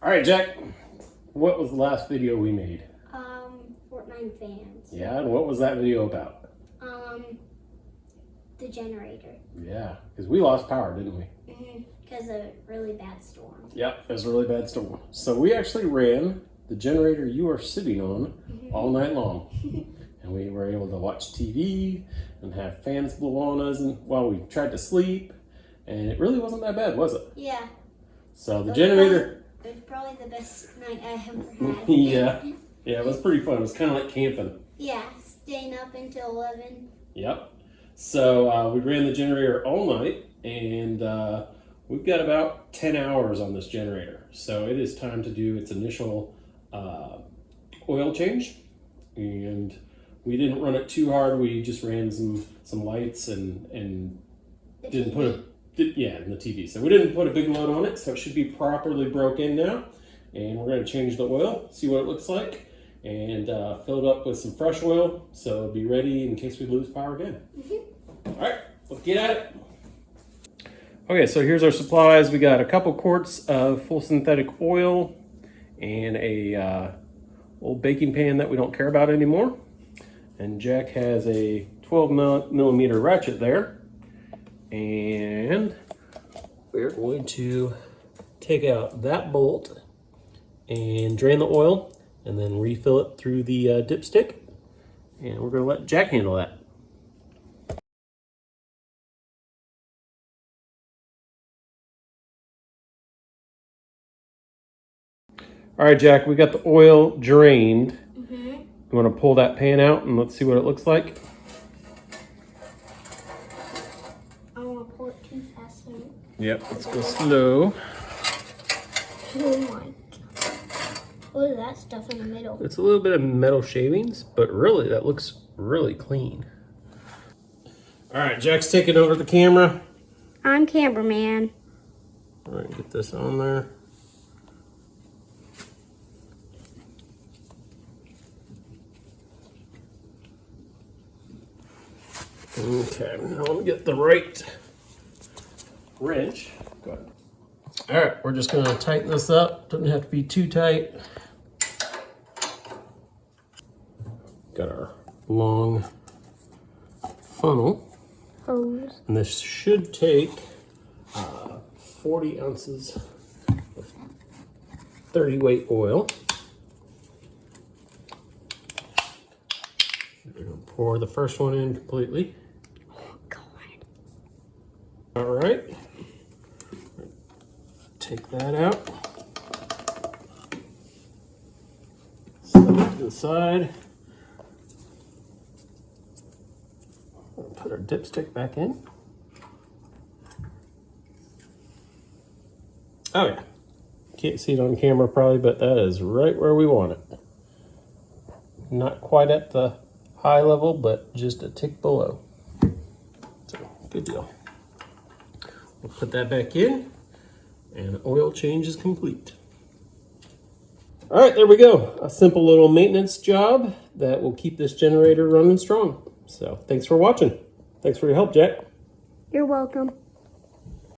All right, Jack, what was the last video we made? Fortnite fans. Yeah, and what was that video about? The generator. Yeah, because we lost power, didn't we? Because of a really bad storm. Yep, it was a really bad storm. So we actually ran the generator you are sitting on all night long. And we were able to watch TV and have fans blow on us while we tried to sleep. And it really wasn't that bad, was it? Yeah. So the generator... It was probably the best night I ever had. Yeah, it was pretty fun. It was kind of like camping. Yeah, staying up until 11. Yep. So we ran the generator all night, and we've got about 10 hours on this generator. So it is time to do its initial oil change. And we didn't run it too hard. We just ran some lights and didn't put a... in the TV. So we didn't put a big load on it, so it should be properly broke in now. And we're going to change the oil, see what it looks like, and fill it up with some fresh oil so it'll be ready in case we lose power again. All right, let's get at it. Okay, so here's our supplies. We got a couple quarts of full synthetic oil and a old baking pan that we don't care about anymore. And Jack has a 12 millimeter ratchet there. And we're going to take out that bolt and drain the oil and then refill it through the dipstick. And we're going to let Jack handle that. All right, Jack, we got the oil drained. You want to pull that pan out and let's see what it looks like? Yep, let's go slow. Oh my God. What is that stuff in the middle? It's a little bit of metal shavings, but really, that looks really clean. All right, Jack's taking over the camera. I'm cameraman. All right, get this on there. Okay, now let me get the right wrench. Go ahead. All right, we're just gonna tighten this up. Doesn't have to be too tight. Got our long funnel. Hose. And this should take 40 ounces of 30 weight oil. We're gonna pour the first one in completely. All right. Take that out. Set it to the side. We'll put our dipstick back in. Oh yeah. Can't see it on camera probably, but that is right where we want it. Not quite at the high level, but just a tick below. So, good deal. We'll put that back in, and the oil change is complete. All right, there we go. A simple little maintenance job that will keep this generator running strong. So thanks for watching. Thanks for your help, Jack. You're welcome.